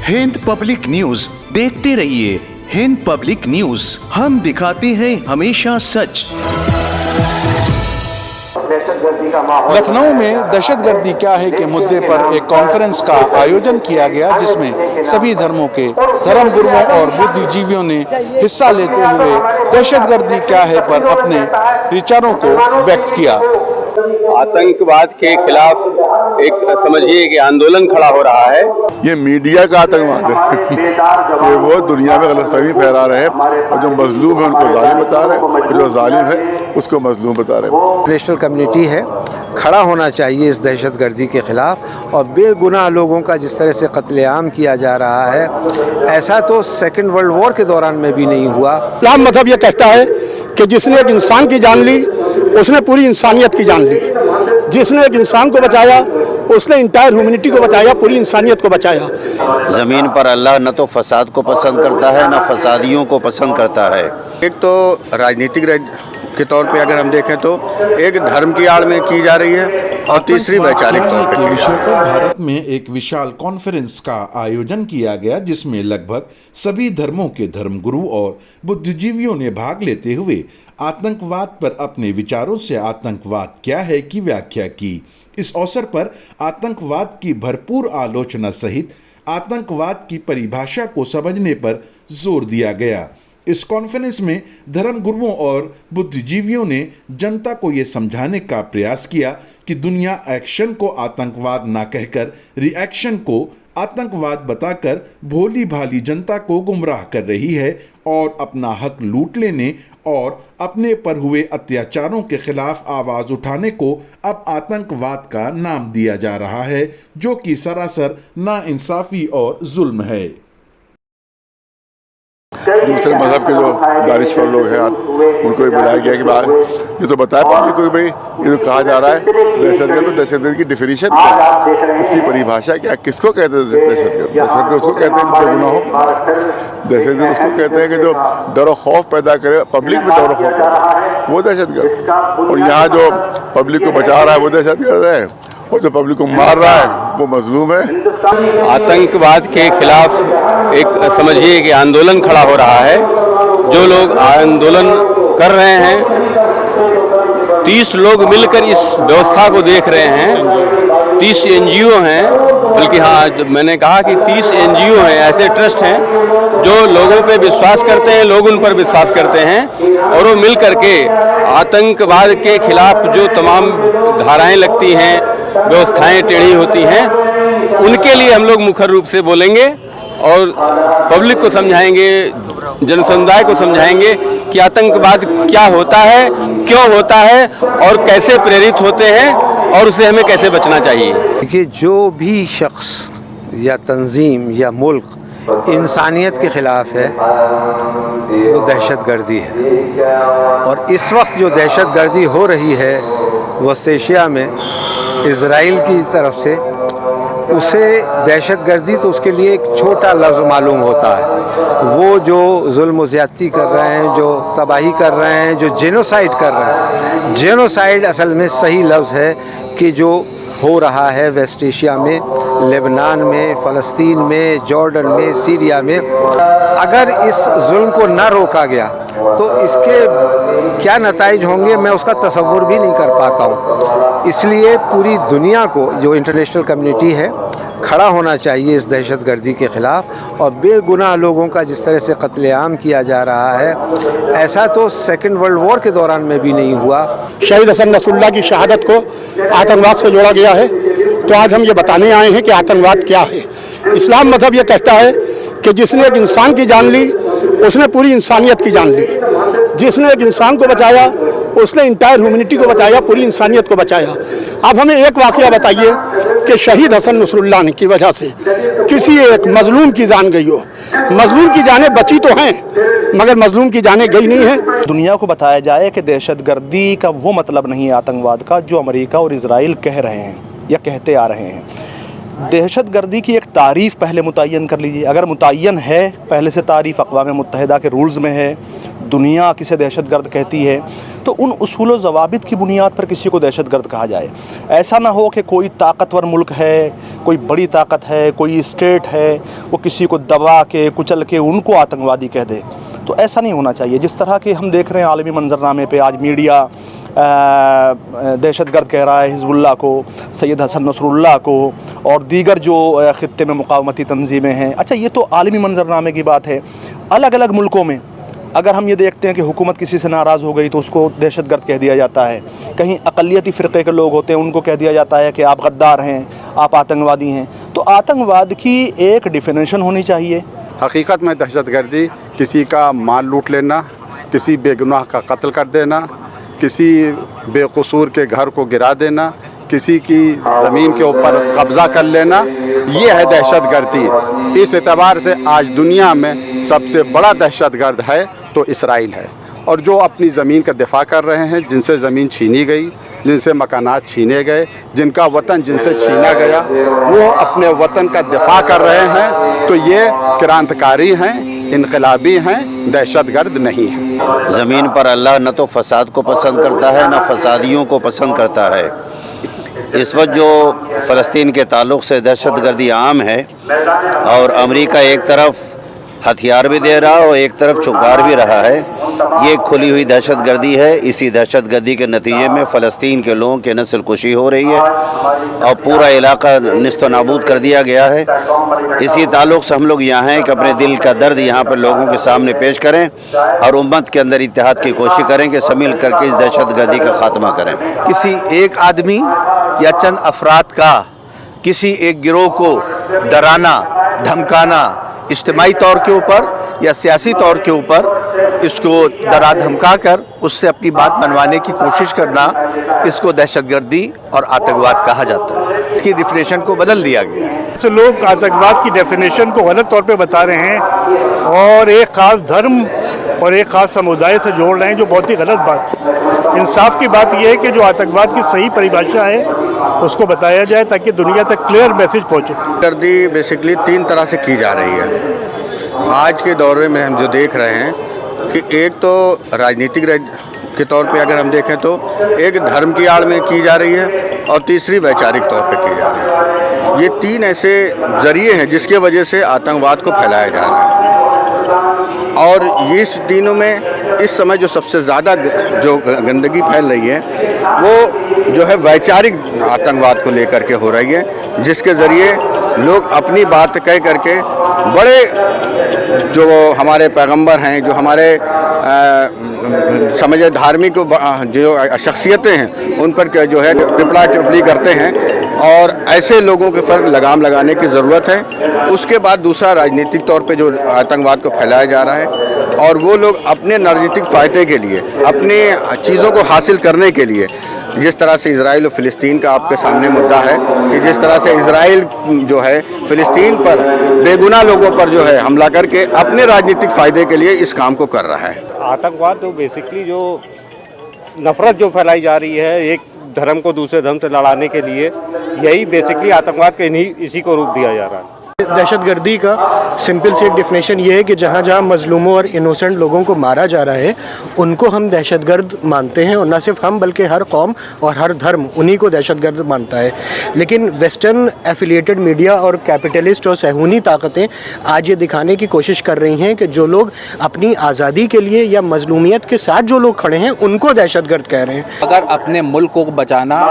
Hind Public News देखते रहिए। Hind Public news, हम दिखाते हैं हमेशा सच। लखनऊ में दहशतगर्दी क्या है के मुद्दे पर एक कॉन्फ्रेंस का आयोजन किया गया, जिसमें सभी धर्मों के धर्म गुरुओं और बुद्धिजीवियों ने हिस्सा लेते हुए दहशतगर्दी क्या है पर अपने विचारों को व्यक्त किया। आतंकवाद के खिलाफ एक समझिए कि आंदोलन खड़ा हो रहा है। ये मीडिया का आतंकवाद है कि वो दुनिया में गलतफहमी फैला रहे हैं और जो मजलूम है उनको जालिम बता रहे हैं, जो जालिम है उसको मजलूम बता रहे हैं। इंटरनेशनल कम्युनिटी है, खड़ा होना चाहिए इस दहशतगर्दी के खिलाफ। और बेगुनाह लोगों का जिस तरह से कत्लेआम किया जा रहा है, ऐसा तो सेकेंड वर्ल्ड वॉर के दौरान में भी नहीं हुआ। इस्लाम मजहब ये कहता है कि जिसने एक इंसान की जान ली उसने पूरी इंसानियत की जान ली। जिसने एक इंसान को बचाया उसने इंटायर ह्यूमैनिटी को बचाया, पूरी इंसानियत को बचाया। ज़मीन पर अल्लाह न तो फसाद को पसंद करता है, न फसादियों को पसंद करता है। एक तो राजनीतिक के तौर पे अगर हम देखें तो एक धर्म की आड़ में की जा रही है और तीसरी वैचारिक तौर पे विषय पर भारत में एक विशाल कॉन्फ्रेंस का आयोजन किया गया, जिसमें लगभग सभी धर्मों के धर्मगुरु और बुद्धिजीवियों ने भाग लेते हुए आतंकवाद पर अपने विचारों से आतंकवाद क्या है की व्याख्या की। इस अवसर पर आतंकवाद की भरपूर आलोचना सहित आतंकवाद की परिभाषा को समझने पर जोर दिया गया। इस कॉन्फ्रेंस में धर्म गुरुओं और बुद्धिजीवियों ने जनता को ये समझाने का प्रयास किया कि दुनिया एक्शन को आतंकवाद ना कहकर रिएक्शन को आतंकवाद बताकर भोली भाली जनता को गुमराह कर रही है और अपना हक लूट लेने और अपने पर हुए अत्याचारों के खिलाफ आवाज उठाने को अब आतंकवाद का नाम दिया जा रहा है, जो कि सरासर नाइंसाफी और जुल्म है। दूसरे मजहब के जो दानिशवर लोग हैं उनको भी बुलाया गया कि ये तो बताया पब्लिक को, भाई ये तो कहा जा रहा है दहशतगर्द, तो दहशतगर्द की डिफिनीशन क्या है, उसकी परिभाषा क्या, किसको कहते हैं दहशतगर्द? दहशतगर्द उसको कहते हैं जो गुनाहों दहशतगर्द उसको कहते हैं कि जो डर और खौफ पैदा करे, पब्लिक में डर और खौफ पैदा करे, वो दहशतगर्द। और यहाँ जो पब्लिक को बचा रहा है वो दहशतगर्द है, और जो पब्लिक को मार रहा है वो मजलूम है। आतंकवाद के खिलाफ एक समझिए कि आंदोलन खड़ा हो रहा है। जो लोग आंदोलन कर रहे हैं, 30 लोग मिलकर इस व्यवस्था को देख रहे हैं। 30 एनजीओ हैं, बल्कि हाँ मैंने कहा कि 30 एनजीओ हैं, ऐसे ट्रस्ट हैं जो लोगों पे विश्वास करते हैं, लोग उन पर विश्वास करते हैं, और वो मिल करके आतंकवाद के खिलाफ जो तमाम धाराएं लगती हैं, व्यवस्थाएं टेढ़ी होती हैं, उनके लिए हम लोग मुख्य रूप से बोलेंगे और पब्लिक को समझाएंगे, जन समुदाय को समझाएंगे कि आतंकवाद क्या होता है, क्यों होता है और कैसे प्रेरित होते हैं और उसे हमें कैसे बचना चाहिए। देखिए, जो भी शख्स या तंजीम या मुल्क इंसानियत के ख़िलाफ़ है वो दहशतगर्दी है। और इस वक्त जो दहशतगर्दी हो रही है वस्ट एशिया में इज़राइल की तरफ से, उसे दहशतगर्दी तो उसके लिए एक छोटा लफ्ज़ मालूम होता है। वो जो जुल्म व ज़्यादती कर रहे हैं, जो तबाही कर रहे हैं, जो जेनोसाइड कर रहे हैं, जेनोसाइड असल में सही लफ्ज़ है कि जो हो रहा है वेस्ट एशिया में, लेबनान में, फ़लस्तीन में, जॉर्डन में, सीरिया में, अगर इस जुल्म को ना रोका गया तो इसके क्या नताइज होंगे मैं उसका तसव्वुर भी नहीं कर पाता हूँ। इसलिए पूरी दुनिया को, जो इंटरनेशनल कम्युनिटी है, खड़ा होना चाहिए इस दहशतगर्दी के ख़िलाफ़। और बेगुनाह लोगों का जिस तरह से कत्लेआम किया जा रहा है, ऐसा तो सेकेंड वर्ल्ड वॉर के दौरान में भी नहीं हुआ। शहीद हसन नसरुल्लाह की शहादत को आतंकवाद से जोड़ा गया है, तो आज हम ये बताने आए हैं कि आतंकवाद क्या है। इस्लाम मजहब ये कहता है कि जिसने एक इंसान की जान ली उसने पूरी इंसानियत की जान ली। जिसने एक इंसान को बचाया उसने इंटायर ह्यूमैनिटी को बचाया, पूरी इंसानियत को बचाया। अब हमें एक वाक़या बताइए कि शहीद हसन नसरुल्लाह की वजह से किसी एक मजलूम की जान गई हो। मजलूम की जानें बची तो हैं मगर मजलूम की जानें गई नहीं है। दुनिया को बताया जाए कि दहशतगर्दी का वो मतलब नहीं है आतंकवाद का जो अमेरिका और इजराइल कह रहे हैं या कहते आ रहे हैं। दहशतगर्दी की एक तारीफ़ पहले मुतय्यन कर लीजिए। अगर मुतय्यन है पहले से तारीफ़ अक़वाम मुत्तहिदा के रूल्स में है, दुनिया किसे दहशतगर्द कहती है, तो उन उसूल व ज़वाबित की बुनियाद पर किसी को दहशतगर्द कहा जाए। ऐसा ना हो कि कोई ताकतवर मुल्क है, कोई बड़ी ताकत है, कोई स्टेट है, वो किसी को दबा के कुचल के उनको आतंकवादी कह दे, तो ऐसा नहीं होना चाहिए। जिस तरह के हम देख रहे हैं आलमी मंजरनामे पे आज मीडिया दहशतगर्द कह रहा है हिजबुल्लाह को, सैयद हसन नसरुल्लाह को और दीगर जो ख़ित्ते में मुकावमती तंजीमें हैं। अच्छा, ये तो आलमी मंजरनामे की बात है। अलग अलग मुल्कों में अगर हम ये देखते हैं कि हुकूमत किसी से नाराज़ हो गई तो उसको दहशतगर्द कह दिया जाता है। कहीं अक़लियती फ़िरक़े के लोग होते हैं, उनको कह दिया जाता है कि आप गद्दार हैं, आप आतंकवादी हैं। तो आतंकवाद की एक डिफिनेशन होनी चाहिए। हकीकत में दहशतगर्दी किसी का माल लूट लेना, किसी बेगुनाह का कत्ल कर देना, किसी बेकसूर के घर को गिरा देना, किसी की ज़मीन के ऊपर कब्ज़ा कर लेना, ये है दहशतगर्दी। इस एतबार से आज दुनिया में सबसे बड़ा दहशतगर्द है तो इसराइल है, और जो अपनी ज़मीन का दिफा कर रहे हैं, जिनसे ज़मीन छीनी गई, जिनसे मकानात छीने गए, जिनका वतन जिनसे छीना गया, वो अपने वतन का दिफा कर रहे हैं, तो ये क्रांतिकारी हैं, इनकलाबी हैं, दहशतगर्द नहीं हैं। ज़मीन पर अल्लाह न तो फसाद को पसंद करता है न फसादियों को पसंद करता है। इस वक्त जो फ़लस्तीन के ताल्लुक़ से दहशतगर्दी आम है और अमेरिका एक तरफ हथियार भी दे रहा और एक तरफ छुकार भी रहा है, ये खुली हुई दहशतगर्दी है। इसी दहशतगर्दी के नतीजे में फ़लस्तीन के लोगों की नस्ल कुशी हो रही है और पूरा इलाका निस्तो नाबूद कर दिया गया है। इसी ताल्लुक़ से हम लोग यहाँ हैं कि अपने दिल का दर्द यहाँ पर लोगों के सामने पेश करें और उम्मत के अंदर इत्तेहाद की कोशिश करें कि सब मिल करके इस दहशतगर्दी का ख़ात्मा करें। किसी एक आदमी या चंद अफराद का किसी एक गिरोह को डराना, धमकाना, इज्तिमाई तौर के ऊपर या सियासी तौर के ऊपर इसको डरा धमका कर उससे अपनी बात मनवाने की कोशिश करना, इसको दहशतगर्दी और आतंकवाद कहा जाता है। इसकी डिफिनेशन को बदल दिया गया है। तो लोग आतंकवाद की डेफिनेशन को गलत तौर पे बता रहे हैं और एक ख़ास धर्म और एक ख़ास समुदाय से जोड़ रहे हैं, जो बहुत ही गलत बात है। इंसाफ की बात यह है कि जो आतंकवाद की सही परिभाषा है उसको बताया जाए ताकि दुनिया तक क्लियर मैसेज पहुँचे। दहशतगर्दी बेसिकली 3 तरह से की जा रही है आज के दौर में। हम जो देख रहे हैं कि एक तो राजनीतिक के तौर पे अगर हम देखें तो एक धर्म की आड़ में की जा रही है और तीसरी वैचारिक तौर पे की जा रही है। ये 3 ऐसे ज़रिए हैं जिसके वजह से आतंकवाद को फैलाया जा रहा है, और इस तीनों में इस समय जो सबसे ज़्यादा जो गंदगी फैल रही है वो जो है वैचारिक आतंकवाद को लेकर के हो रही है, जिसके ज़रिए लोग अपनी बात कह करके बड़े जो हमारे पैगंबर हैं, जो हमारे समझे धार्मिक जो शख्सियतें हैं, उन पर जो है टिप्पणी टिप्पणी करते हैं, और ऐसे लोगों के पर लगाम लगाने की ज़रूरत है। उसके बाद दूसरा राजनीतिक तौर पे जो आतंकवाद को फैलाया जा रहा है, और वो लोग अपने राजनीतिक फ़ायदे के लिए, अपने चीज़ों को हासिल करने के लिए, जिस तरह से इजराइल और फ़िलिस्तीन का आपके सामने मुद्दा है कि जिस तरह से इजराइल जो है फ़िलिस्तीन पर बेगुनाह लोगों पर जो है हमला करके अपने राजनीतिक फ़ायदे के लिए इस काम को कर रहा है। आतंकवाद तो बेसिकली जो नफरत जो फैलाई जा रही है एक धर्म को दूसरे धर्म से लड़ाने के लिए, यही बेसिकली आतंकवाद के इसी को रूप दिया जा रहा है। दहशतगर्दी का सिंपल सी डिफिनेशन ये है कि जहाँ जहाँ मजलूमों और इनोसेंट लोगों को मारा जा रहा है उनको हम दहशतगर्द मानते हैं, और न सिर्फ हम बल्कि हर कौम और हर धर्म उन्हीं को दहशतगर्द मानता है। लेकिन वेस्टर्न एफिलिएटेड मीडिया और कैपिटलिस्ट और सहूनी ताकतें आज ये दिखाने की कोशिश कर रही हैं कि जो लोग अपनी आज़ादी के लिए या मजलूमियत के साथ जो लोग खड़े हैं उनको दहशतगर्द कह रहे हैं। अगर अपने मुल्क को बचाना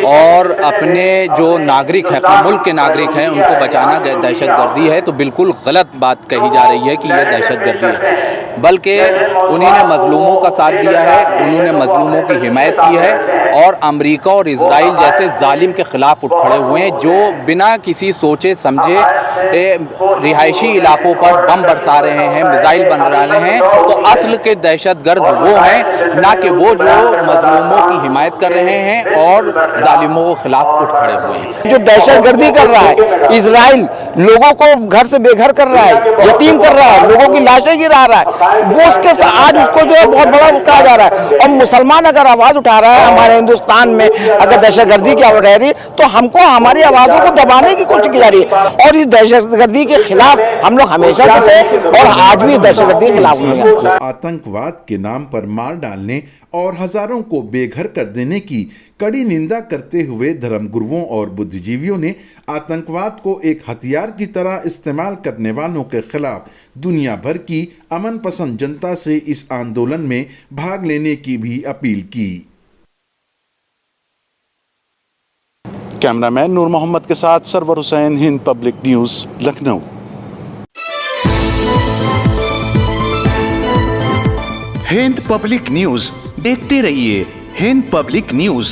और अपने जो नागरिक हैं, अपने मुल्क के नागरिक हैं, उनको बचाना दहशतगर्दी है, तो बिल्कुल गलत बात कही जा रही है कि यह दहशतगर्दी है। बल्कि उन्होंने मजलूमों का साथ दिया है, उन्होंने मजलूमों की हिमायत की है, और अमेरिका और इजराइल जैसे जालिम के ख़िलाफ़ उठ खड़े हुए हैं जो बिना किसी सोचे समझे रिहायशी इलाकों पर बम बरसा रहे हैं, मिसाइल बन रहे हैं। तो असल के दहशतगर्द वो हैं, ना कि वो जो मजलूमों की हिमायत कर रहे हैं और जालिमों के ख़िलाफ़ उठ खड़े हुए हैं। जो दहशतगर्दी कर रहा है इजराइल, लोगों को घर से बेघर कर रहा है, यतीम कर रहा है, लोगों की लाशें गिरा रहा है, वो उसके आज उसको जो है बहुत बड़ा कहा जा रहा है। और मुसलमान अगर आवाज़ उठा रहा है हमारे हिंदुस्तान में, अगर दहशतगर्दी की आवाज़ रह रही, तो हमको हमारी आवाज़ों को दबाने की कोशिश की जा रही है। और इस दहशतगर्दी के खिलाफ हम लोग हमेशा से और आज भी दहशतगर्दी के खिलाफ हैं। आतंकवाद के नाम पर मार डालने और हजारों को बेघर कर देने की कड़ी निंदा करते हुए धर्मगुरुओं और बुद्धिजीवियों ने आतंकवाद को एक हथियार की तरह इस्तेमाल करने वालों के खिलाफ दुनिया भर की अमन पसंद जनता से इस आंदोलन में भाग लेने की भी अपील की। कैमरामैन नूर मोहम्मद के साथ Sarwar Hussain, Hind Public News, Lucknow. Hind Public News देखते रहिए। Hind Public news.